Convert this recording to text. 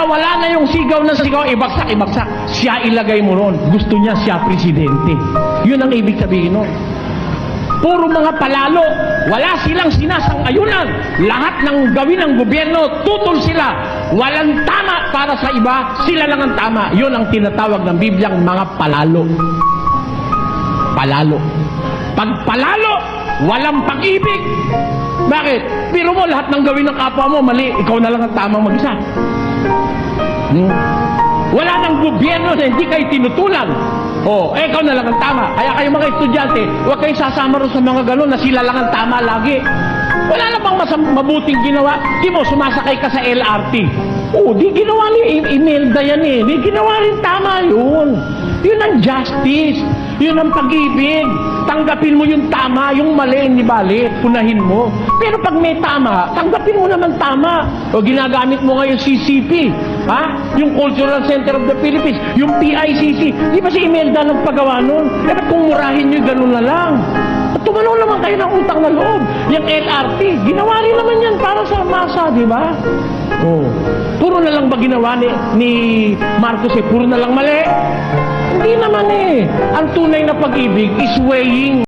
wala na yung sigaw na sigaw, ibagsak, ibagsak. Siya ilagay mo ron. Gusto niya siya presidente. Yun ang ibig sabihin nun. Puro mga palalo. Wala silang sinasang-ayunan. Lahat ng gawin ng gobyerno, tutol sila. Walang tama para sa iba, sila lang ang tama. Yun ang tinatawag ng Bibliang mga palalo. Palalo. Pag palalo, walang pag-ibig. Bakit? Pero mo, lahat ng gawin ng kapwa mo, mali. Ikaw na lang ang tamang mag-isa. Wala nang gobyerno na hindi kayo tinutulan. Ikaw na lang ang tama. Kaya kayo mga estudyante, huwag kayong sasama rin sa mga gano'n na sila lang ang tama lagi. Wala na bang mabuting ginawa? Di mo, sumasakay ka sa LRT. Di ginawa ni Imelda yan eh. Di ginawa rin tama yun. Yun ang justice. Yun ang pag-ibig. Tanggapin mo yung tama, yung mali, hindi bali. Punahin mo. Pero pag may tama, tanggapin mo naman tama. Ginagamit mo ngayon CCP. Yung Cultural Center of the Philippines. Yung PICC. Di ba si Imelda nang pagawa nun? Ba't kung murahin nyo, ganun na lang. Tumalong naman kayo ng utang na loob. Yung LRT, ginawa rin naman yan para sa masa, di ba? Puro na lang ba ginawa ni Marcos puro na lang mali? Hindi naman eh. Ang tunay na pag-ibig is weighing